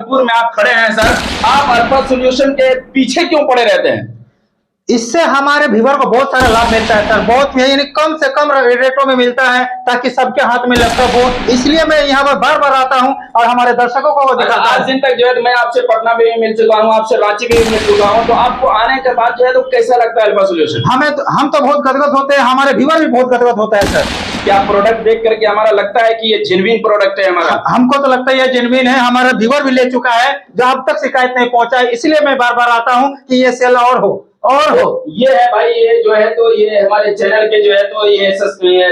भागलपुर में आप खड़े हैं सर, आप अल्फा सॉल्यूशन के पीछे क्यों पड़े रहते हैं? इससे हमारे व्यूअर को बहुत सारा लाभ मिलता है सर, बहुत यानी कम से कम रेटों में मिलता है ताकि सबके हाथ में लैपटॉप हो। इसलिए मैं यहाँ पर बार बार आता हूँ और हमारे दर्शकों को दिखाता हूँ। आज दिन तक जो है मैं आपसे पटना में भी मिल चुका हूँ, आपसे रांची में भी मिल चुका हूँ, तो आपको आने के बाद जो है तो कैसा लगता है अल्फा सॉल्यूशन? हम तो बहुत गदगद होते हैं, हमारे व्यूअर भी बहुत गदगद होता है सर। क्या प्रोडक्ट देख करके हमारा लगता है कि ये जेन्युइन प्रोडक्ट है हमारा? हमको तो लगता है ये जेन्युइन है, हमारा व्यूअर भी ले चुका है, जो अब तक शिकायत नहीं पहुंचा है। इसलिए मैं बार बार आता हूँ कि ये सेल और हो। ये है भाई, ये जो है तो ये हमारे चैनल के जो है तो ये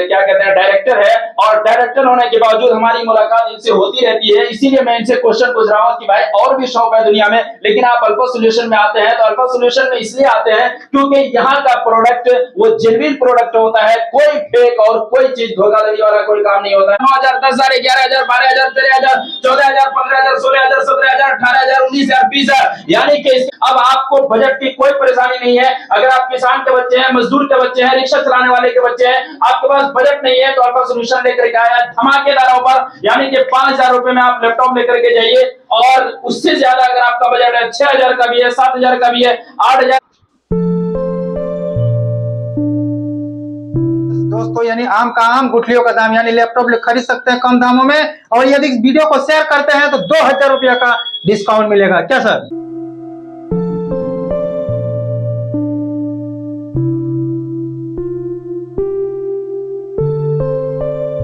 क्या कहते हैं डायरेक्टर है, और डायरेक्टर होने के बावजूद हमारी मुलाकात इनसे होती रहती है। इसीलिए मैं इनसे क्वेश्चन पूछ रहा हूँ कि भाई और भी शॉप है दुनिया में, लेकिन आप अल्फा सॉल्यूशन में आते हैं। तो अल्फा सॉल्यूशन में इसलिए आते हैं क्योंकि यहाँ का प्रोडक्ट वो जेन्युइन प्रोडक्ट होता है, कोई फेक और कोई चीज धोखाधड़ी वाला कोई काम नहीं होता है। 9,000, 10,000, 11,000, 12,000, 13,000, 14,000, 15,000, 16,000, 17,000, 18,000, 19,000, 20,000, यानी कि अब आपको बजट की कोई परेशानी नहीं है। अगर आप किसान के बच्चे हैं, मजदूर के बच्चे हैं, रिक्शा चलाने वाले के बच्चे हैं, आपके पास बजट नहीं है, तो अल्फा सॉल्यूशन लेकर के आया धमाकेदार ऑफर, यानी कि 5,000 रुपए में आप लैपटॉप लेकर के जाइए। और उससे ज्यादा अगर आपका बजट है 6,000 का भी है, 7,000 का भी है, 8,000। दोस्तों यानी आम का आम गुठलियों का दाम, यानी लैपटॉप खरीद सकते हैं कम दामों में, और यदि इस वीडियो को शेयर करते हैं तो 2,000 रुपया का डिस्काउंट मिलेगा। क्या सर?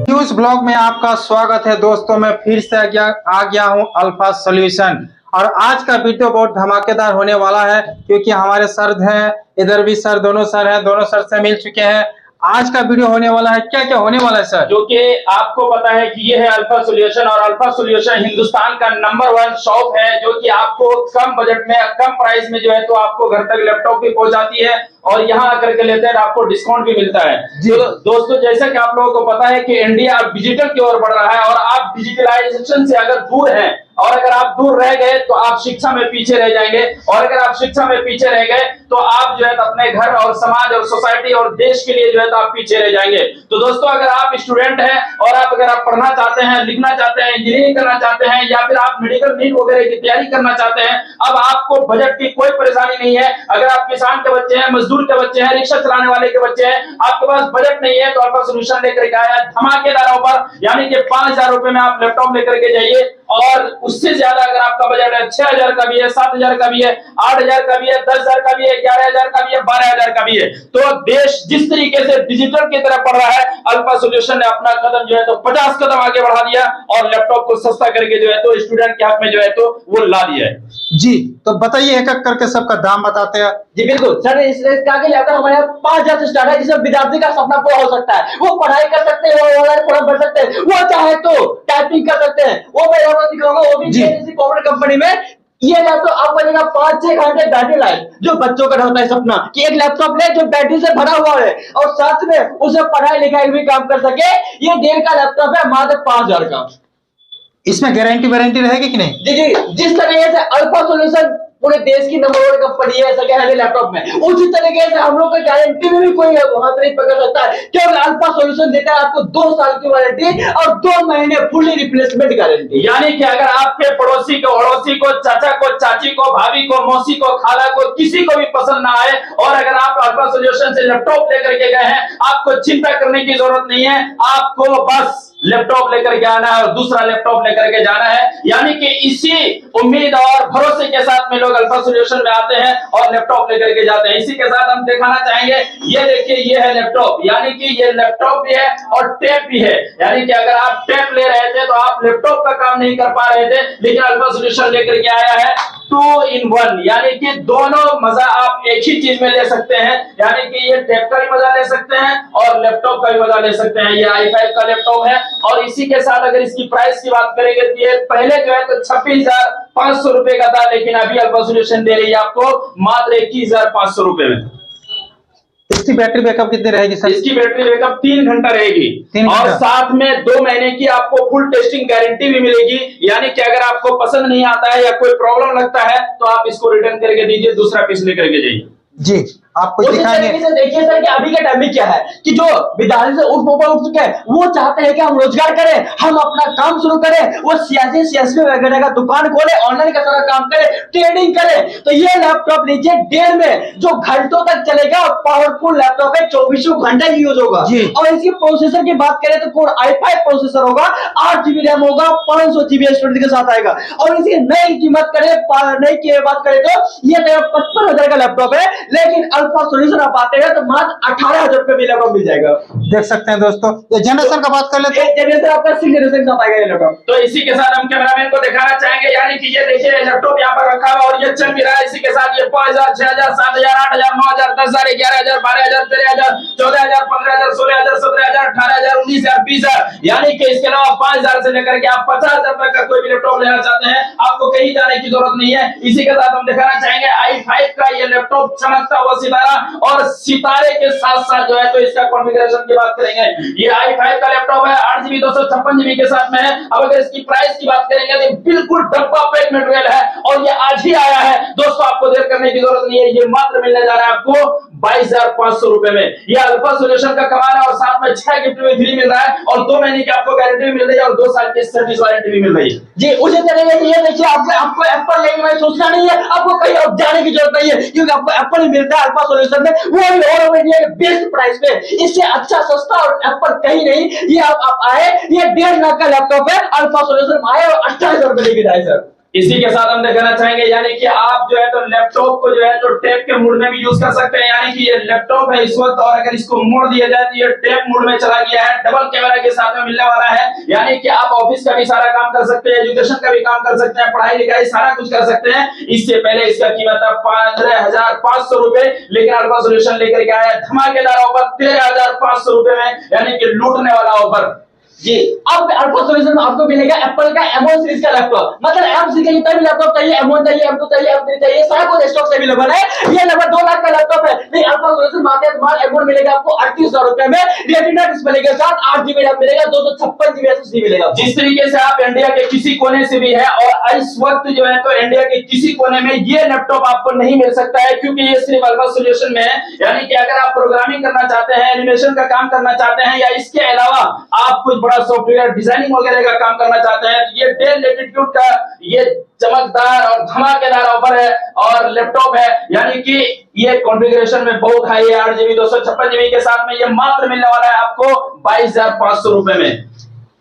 न्यूज़ ब्लॉग में आपका स्वागत है दोस्तों। मैं फिर से आ गया हूं अल्फा सॉल्यूशन, और आज का वीडियो बहुत धमाकेदार होने वाला है क्योंकि हमारे सर हैं, इधर भी सर, दोनों सर हैं, दोनों सर से मिल चुके हैं। आज का वीडियो होने वाला है, क्या क्या होने वाला है सर? जो कि आपको पता है कि ये है अल्फा सॉल्यूशन, और अल्फा सॉल्यूशन हिंदुस्तान का नंबर 1 शॉप है जो कि आपको कम बजट में, कम प्राइस में जो है तो आपको घर तक लैपटॉप भी पहुंचाती है, और यहाँ आकर के लेते हैं आपको डिस्काउंट भी मिलता है। तो दोस्तों जैसा कि आप लोगों को पता है कि इंडिया अब डिजिटल की ओर बढ़ रहा है, और आप डिजिटलाइजेशन से अगर दूर हैं, और अगर आप दूर रह गए तो आप शिक्षा में पीछे रह जाएंगे, और अगर आप शिक्षा में पीछे रह गए तो आप जो है अपने घर और समाज और सोसाइटी और देश के लिए जो है तो आप पीछे रह जाएंगे। तो दोस्तों अगर आप स्टूडेंट हैं और अगर आप पढ़ना चाहते हैं, लिखना चाहते हैं, इंजीनियरिंग करना चाहते हैं, या फिर आप मेडिकल नीट वगैरह की तैयारी करना चाहते हैं, अब आपको बजट की कोई परेशानी नहीं है। अगर आप किसान के बच्चे हैं, मजदूर के बच्चे हैं, रिक्शा चलाने वाले के बच्चे हैं, आपके पास बजट नहीं है, तो अल्फा सॉल्यूशन लेकर के आया धमाकेदार ऑफर, यानी कि 5,000 रुपए में आप लैपटॉप लेकर के जाइए। और उससे ज्यादा अगर आपका बजट है 6,000 का भी है, 7,000 का भी है, 8,000 का भी है, 10,000 का भी है, 11,000 का भी है, 12,000 का भी है। तो देश जिस तरीके से डिजिटल की तरफ बढ़ रहा है, अल्फा सॉल्यूशन ने अपना कदम जो है तो 50 कदम आगे बढ़ा दिया, और लैपटॉप को सस्ता करके जो है तो स्टूडेंट के हाथ में जो है तो वो ला दिया है। जी तो बताइए, एक एक करके सबका दाम बताते हैं। जी बिल्कुल सर, इस लैपटॉप हमारे यहाँ 5,000 से स्टार्ट है, जिसमें विद्यार्थी का सपना पूरा हो सकता है। वो पढ़ाई कर सकते हैं, वो ऑनलाइन फॉर्म भर सकते हैं, वो चाहे तो टाइपिंग कर सकते हैं। वो मैं आपको दिखाऊंगा, वो भी किसी कॉर्पोरेट कंपनी में। ये लैपटॉप आपको बनेगा 5-6 घंटे बैटरी लाइफ, जो बच्चों का होता है सपना कि एक लैपटॉप ले जो बैटरी से भरा हुआ है और साथ में उसे पढ़ाई लिखाई भी काम कर सके। ये डेल का लैपटॉप है, मात्र 5,000 का। इसमें गारंटी वारंटी रहेगी कि नहीं? जी जी, जिस तरीके से अल्फा सॉल्यूशन पूरे देश की नंबर 1 कंपनी है सेकंड हैंड लैपटॉप में, उसी तरीके से हम लोग का गारंटी में भी कोई हाथ नहीं पकड़ सकता है, क्योंकि अल्फा सॉल्यूशन देता है आपको 2 साल की वारंटी और 2 महीने फुली रिप्लेसमेंट गारंटी। यानी कि अगर आपके पड़ोसी को, अड़ोसी को, चाचा को, चाची को, भाभी को, मौसी को, खाला को, किसी को भी पसंद ना आए, और अगर आप अल्फा सॉल्यूशन से लैपटॉप लेकर के गए हैं, आपको चिंता करने की जरूरत नहीं है। आपको बस लैपटॉप लेकर के आना है और दूसरा लैपटॉप लेकर के जाना है। यानी कि इसी उम्मीद और भरोसे के साथ में लोग अल्फा सॉल्यूशन में आते हैं और लैपटॉप लेकर के जाते हैं। इसी के साथ हम दिखाना चाहेंगे, ये देखिए, ये है लैपटॉप, यानी कि ये लैपटॉप भी है और टैब भी है। यानी कि अगर आप टैब ले रहे थे तो आप लैपटॉप का काम नहीं कर पा रहे थे, लेकिन अल्फा सॉल्यूशन लेकर के आया है 2 in 1, यानी कि दोनों मजा आप एक ही चीज में ले सकते हैं। यानी कि ये टैब का भी मजा ले सकते हैं और लैपटॉप का भी मजा ले सकते हैं। ये i5 का लैपटॉप है, और इसी के साथ अगर इसकी प्राइस की बात करेंगे तो ये पहले जो है तो 26,500 रुपए का था, लेकिन अभी अल्फा सॉल्यूशन दे रही है आपको मात्र 21,500 रुपए में। इसकी बैटरी बैकअप कितनी रहेगी सर? इसकी बैटरी बैकअप 3 घंटा रहेगी, और साथ में 2 महीने की आपको फुल टेस्टिंग गारंटी भी मिलेगी। यानी कि अगर आपको पसंद नहीं आता है या कोई प्रॉब्लम लगता है तो आप इसको रिटर्न करके दीजिए, दूसरा पीस लेकर के जाइए। जी आपको उसी दिखाएंगे। तरीके से देखिए सर कि अभी के टाइम में क्या है कि जो विद्यार्थी से उठ चुके हैं वो चाहते हैं कि हम रोजगार करें, हम अपना काम शुरू करें, वो सियासी वगैरह का दुकान खोले, ऑनलाइन का सारा काम करे, ट्रेडिंग करे। तो ये लैपटॉप लीजिए 1.5 में जो घंटों तक चलेगा और पावरफुल लैपटॉप है, 24 घंटा यूज होगा। जी। और इसकी प्रोसेसर की बात करें तो कोर i5 प्रोसेसर होगा, 8 GB रैम होगा, 500 GB स्टोरेज के साथ आएगा। और इसकी नई कीमत बात करें तो ये 55,000 का लैपटॉप है, लेकिन अल्फा सॉल्यूशन आप आते हैं तो मात्र 18,000 रुपए में लैपटॉप मिल जाएगा। देख सकते हैं दोस्तों, ये जनरेशन का बात कर लेते हैं। जनरेशन आपका 6 जनरेशन का आएगा ये लैपटॉप। तो इसी के साथ हम कैमरामैन को दिखाना चाहेंगे, यानी कि ये देखिए लैपटॉप यहाँ पर रखा हुआ और ये चल भी रहा है। इसी के साथ ये 5,000, 6,000, 7,000, 8,000, 9,000, 10,000, 11,000, 12,000, 13,000, 14,000, 15,000, 16,000, 17,000, 18,000, 19,000, 20,000, यानी कि इसके अलावा 5,000 से लेकर के आप 50,000 तक का कोई भी लैपटॉप लेना चाहते हैं, आपको कहीं जाने की जरूरत नहीं है। इसी के साथ हम दिखाना चाहेंगे i5 का ये लैपटॉप चमकता हुआ सितारा, और सितारे के साथ साथ जो है तो इसका कॉन्फ़िगरेशन की बात करेंगे। ये i5 का लैपटॉप है, 8GB 256GB के साथ में है। अब अगर इसकी प्राइस की बात करेंगे तो बिल्कुल डब्बा पैक मटेरियल है और ये आज ही आया है दोस्तों, आपको देर करने की जरूरत नहीं है। ये मात्र मिलने जा रहा है आपको 22,500 रुपए में। ये अल्फा सॉल्यूशन का कमाल है और साथ में 6 गिफ्ट में फ्री मिल रहा है और 2 महीने की आपको गारंटी भी मिल रही है और 2 साल की सर्विस वारंटी भी मिल रही है। जी, उसी तरीके से ये देखिए आपको एप्पल लेने में सोचना नहीं है, आपको कहीं और जाने की जरूरत नहीं है, क्योंकि आपको एप्पल ही मिलता है अल्फा सॉल्यूशन में, वो भी ऑल ओवर इंडिया के बेस्ट प्राइस पे। इससे अच्छा सस्ता और एप्पल कहीं नहीं। ये आप आए, ये 1.5 लाख का लैपटॉप है, अल्फा सॉल्यूशन में आए और 28,000 रुपए लेके जाए सर। इसी के साथ हम दिखाना चाहेंगे, यानी कि आप जो है तो लैपटॉप को जो है तो टैब के मोड में भी यूज कर सकते हैं, यानी कि ये लैपटॉप है इस वक्त, और अगर इसको मोड़ दिया जाए तो ये टैब मोड में चला गया है, डबल कैमरा के साथ में मिलने वाला है, यानी कि आप ऑफिस का भी सारा काम कर सकते हैं, एजुकेशन का भी काम कर सकते हैं, पढ़ाई लिखाई सारा कुछ कर सकते हैं। इससे पहले इसका कीमत था 15,500 रुपए, लेकिन अल्फा सॉल्यूशन लेकर के आया धमाकेदार ऑफर 13,500 रुपए में, यानी कि लूटने वाला ऑफर। जी, अब अल्फा सॉल्यूशन में आपको मिलेगा एप्पल का M1 सीरीज का लैपटॉप, मतलब M सीरीज का जितना भी लैपटॉप चाहिए, M1 चाहिए, M2 चाहिए, M3 चाहिए, सारा कुछ स्टॉक से अवेलेबल है। ये लगभग 2 लाख का लैपटॉप है, लेकिन अल्फा सॉल्यूशन में आते हैं तो M1 मिलेगा आपको 38,000 रुपए में, रेटिना डिस्प्ले के साथ 8GB रैम मिलेगा, 256GB SSD मिलेगा। जिस तरीके से आप इंडिया के किसी कोने से भी है, और इस वक्त जो है तो इंडिया के किसी कोने में ये लैपटॉप आपको नहीं मिल सकता है, क्योंकि ये सिर्फ अल्फा सॉल्यूशन में है। यानी कि अगर आप प्रोग्रामिंग करना चाहते हैं, एनिमेशन का काम करना चाहते हैं, या इसके अलावा आप कुछ बड़ा सॉफ्टवेयर डिजाइनिंग वगैरह का काम करना चाहते हैं, तो ये डेल लैटिट्यूड का ये चमकदार और धमाकेदार ऑफर है और लैपटॉप है, यानी कि ये कॉन्फ़िगरेशन में बहुत हाई है। 8GB 256GB के साथ में ये मात्र मिलने वाला है आपको 22,500 रुपए में।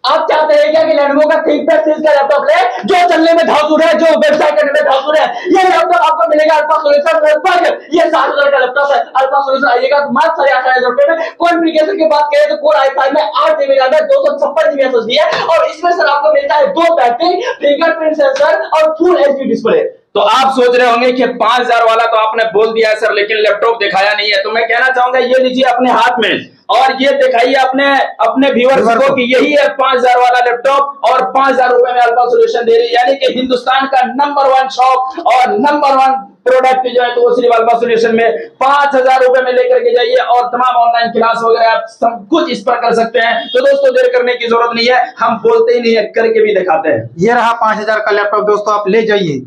आप चाहते हैं क्या कि लेनोवो का थिंकपैड सीरीज का लैपटॉप ले, जो चलने में धांसुर है, जो वेबसाइट करने में धांसुर है, ये लैपटॉप आपको मिलेगा अल्फा सॉल्यूशन लगभग ये 7,000 का लैपटॉप है। अल्फा सॉल्यूशन आइएगा तो मात्र 8,500 रुपए में। कॉन्फ़िगरेशन की बात करें तो कोर i5 में 8GB रैम है, 256GB SSD है, और इसमें सर आपको मिलता है 2 बैटरी, फिंगरप्रिंट सेंसर और फुल HD डिस्प्ले। तो आप सोच रहे होंगे कि 5,000 वाला तो आपने बोल दिया है सर, लेकिन लैपटॉप दिखाया नहीं है, तो मैं कहना चाहूंगा ये लीजिए अपने हाथ में और ये दिखाइए अपने व्यूअर्स को कि यही है 5,000 वाला लैपटॉप, और 5,000 रुपए में अल्फा सॉल्यूशन दे रही है, यानी कि हिंदुस्तान का नंबर 1 शॉप और नंबर 1 प्रोडक्ट जो है तो वो सिर्फ अल्फा सॉल्यूशन में 5,000 रुपए में लेकर के जाइए, और तमाम ऑनलाइन क्लास वगैरह आप सब कुछ इस पर कर सकते हैं। तो दोस्तों देर करने की जरूरत नहीं है, हम बोलते ही नहीं है, करके भी दिखाते हैं। ये रहा 5,000 का लैपटॉप दोस्तों, आप ले जाइए।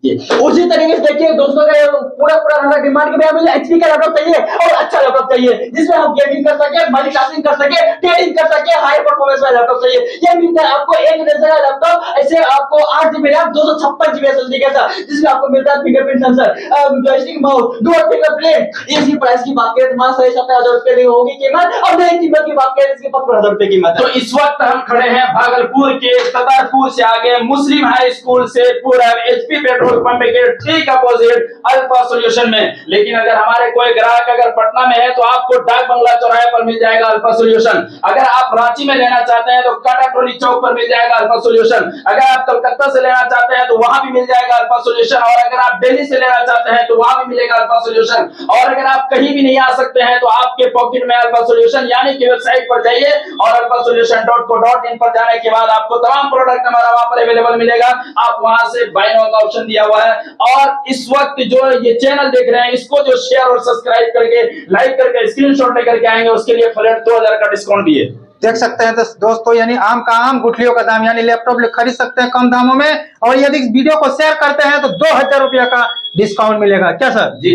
उसी तरीके से देखिए दोस्तों का पूरा डिमांड के भैया एचपी का लैपटॉप चाहिए और अच्छा लैपटॉप चाहिए, जिसमें हम गेमिंग कर सके, मल्टीटास्किंग कर सके, ट्रेडिंग कर सके, हाई परफॉर्मेंस वाला लैपटॉप चाहिए। ये मिलता है आपको 1 जनरेशन का लैपटॉप, ऐसे आपको 8GB रैम, 256GB SSD के साथ, जिसमें आपको मिलता है fingerprint sensor, joystick mouse, dual fingerprint. इसकी प्राइस की बात करें तो मात्र 7,500 रुपए की होगी कीमत, और नई कीमत की बात करें इसकी 15,000 रुपए कीमत। तो इस वक्त हम खड़े हैं भागलपुर के ततारपुर से आगे मुस्लिम हाई स्कूल से पूरा एचपी पेट्रोल पंप के ठीक अपोजिट अल्फा सॉल्यूशन में। लेकिन अगर हमारे कोई ग्राहक अगर पटना में है तो आपको डाक बंगला चौराहे पर मिल जाएगा अल्फा सॉल्यूशन। अगर आप रांची में लेना चाहते हैं तो काटा टोली चौक पर मिल जाएगा अल्फा सॉल्यूशन। अगर आप कलकत्ता से लेना चाहते हैं तो वहां भी मिल जाएगा अल्फा सॉल्यूशन, और अगर आप दिल्ली से लेना चाहते हैं तो वहां भी मिलेगा अल्फा सॉल्यूशन। और अगर आप कहीं भी नहीं आ सकते हैं तो आपके पॉकेट में अल्फा सॉल्यूशन यानी कि वेबसाइट पर जाइए और alphasolution.co.in पर जाने के बाद आपको तमाम प्रोडक्ट हमारा वहां पर अवेलेबल मिलेगा। आप वहां से बाय नाउ का ऑप्शन दिया हुआ है, और इस वक्त जो ये चैनल देख रहे हैं इसको जो शेयर और सब्सक्राइब करके लाइक करके स्क्रीनशॉट लेकर के आएंगे उसके लिए फ्लैट 2,000 का डिस्काउंट भी है। देख सकते हैं दोस्तों, यानी आम का आम गुठलियों का दाम, यानी लैपटॉप खरीद सकते हैं कम दामों में, और यदि इस वीडियो को शेयर करते हैं तो 2,000 रुपया का डिस्काउंट मिलेगा। क्या सर? जी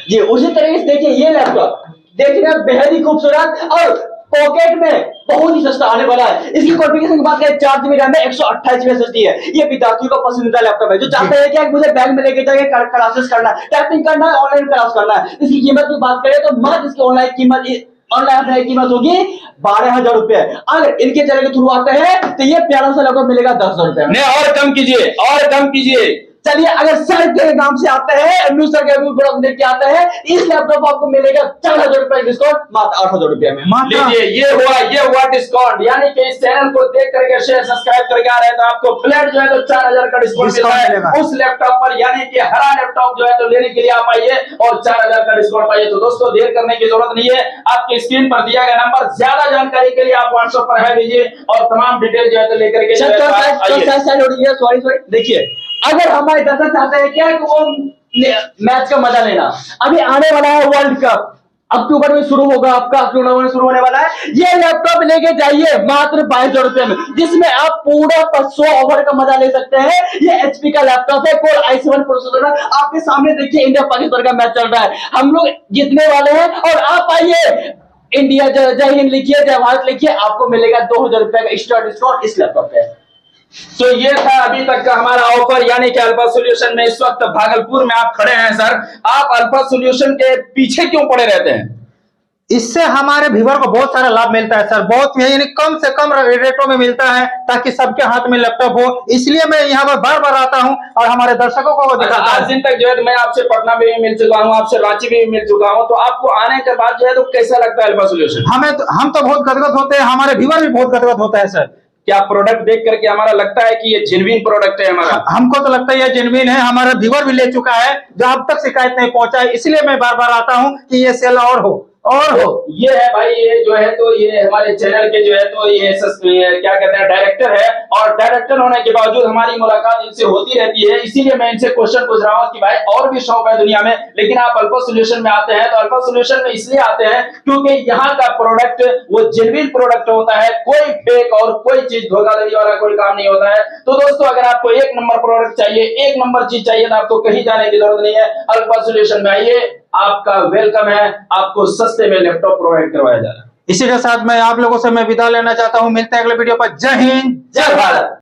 जी उसी तरीके से देखिए ये लैपटॉप देखने में बेहद ही खूबसूरत और पॉकेट में बहुत ही सस्ता आने वाला है। इसकी कॉन्फ़िगरेशन की बात करें 4 GB रैम है, 128 GB SSD है। ये विद्यार्थियों का पसंदीदा लैपटॉप है जो चाहते हैं कि मुझे बैग में लेके जाके क्लासेस करना है, टाइपिंग करना है, ऑनलाइन क्लास करना है। इसकी कीमत की बात करें तो मात्र इसकी ऑनलाइन कीमत होगी 12,000 रुपए। अगर इनके चैनल के थ्रू आते हैं तो ये प्यारा सा लैपटॉप मिलेगा 10,000 रुपए में। नहीं, और कम कीजिए, और कम कीजिए। चलिए अगर सर के नाम से आते हैं, एमयू सर के ब्लॉग देख के आते हैं, इस लैपटॉप आपको मिलेगा 4,000 रुपए डिस्काउंट मात्र 8,000 रुपए में। लीजिए, ये हुआ डिस्काउंट, यानी कि इस चैनल को देख करके शेयर सब्सक्राइब करके आ रहे हैं तो आपको फ्लैट जो है तो 4,000 का डिस्काउंट मिलता है उस लैपटॉप पर, यानी कि हरा लैपटॉप जो है तो लेने के लिए आप आइए और 4,000 का डिस्काउंट पाइए। तो दोस्तों देर करने की जरूरत नहीं है, आपकी स्क्रीन पर दिया गया नंबर, ज्यादा जानकारी के लिए आप व्हाट्सएप पर है दीजिए और तमाम डिटेल जो है तो लेकर के सॉरी देखिए, अगर हमारे दर्शक चाहते हैं क्या कि वो मैच का मजा लेना, अभी आने वाला है वर्ल्ड कप, अक्टूबर में शुरू होगा, आपका अक्टूबर में शुरू होने वाला है। ये लैपटॉप लेके जाइए मात्र 22,000 रुपए में, जिसमें आप पूरा 100 ओवर का मजा ले सकते हैं। ये एचपी का लैपटॉप है, कोर i7 प्रोसेसर है। आपके सामने देखिए इंडिया पाकिस्तान का मैच चल रहा है, हम लोग जीतने वाले हैं और आप आइए, इंडिया जय हिंद लिखिए, जय भारत लिखिए, आपको मिलेगा 2,000 रुपए का एक्स्ट्रा डिस्काउंट इस लैपटॉप पे। तो ये था अभी तक का हमारा ऑफर, यानी कि अल्फा सॉल्यूशन में इस वक्त भागलपुर में आप खड़े हैं। सर, आप अल्फा सॉल्यूशन के पीछे क्यों पड़े रहते हैं? इससे हमारे व्यूअर को बहुत सारा लाभ मिलता है सर, बहुत यानी कम से कम रेटों में मिलता है ताकि सबके हाथ में लैपटॉप हो। इसलिए मैं यहाँ पर बार बार आता हूँ और हमारे दर्शकों को दिखाता हूँ। आज दिन तक जो है मैं आपसे पटना में भी मिल चुका हूँ, आपसे रांची में भी मिल चुका हूँ, तो आपको आने के बाद जो है तो कैसा लगता है अल्फा सॉल्यूशन? हम तो बहुत गदगद होते हैं, हमारे व्यूअर भी बहुत गदगद होता है सर। क्या प्रोडक्ट देख करके हमारा लगता है कि ये जेन्युइन प्रोडक्ट है हमारा? हमको तो लगता है ये जेन्युइन है, हमारा व्यूअर भी ले चुका है जो अब तक शिकायत नहीं पहुंचा है, इसलिए मैं बार बार आता हूं कि ये सेल और हो। ये है भाई, ये जो है तो ये हमारे चैनल के जो है तो ये क्या कहते हैं डायरेक्टर है, और डायरेक्टर होने के बावजूद हमारी मुलाकात इनसे होती रहती है, इसीलिए मैं इनसे क्वेश्चन पूछ रहा हूँ कि भाई और भी शॉप है दुनिया में, लेकिन आप अल्फा सॉल्यूशन में आते हैं तो अल्फा सॉल्यूशन में इसलिए आते हैं क्योंकि यहाँ का प्रोडक्ट वो जेन्युइन प्रोडक्ट होता है, कोई फेक और कोई चीज धोखाधड़ी वाला कोई काम नहीं होता है। तो दोस्तों अगर आपको एक नंबर प्रोडक्ट चाहिए, एक नंबर चीज चाहिए तो आपको कहीं जाने की जरूरत नहीं है, अल्फा सॉल्यूशन में आइए, आपका वेलकम है, आपको सस्ते में लैपटॉप प्रोवाइड करवाया जा रहा है। इसी के साथ मैं आप लोगों से मैं विदा लेना चाहता हूं, मिलते हैं अगले वीडियो पर। जय हिंद, जय भारत।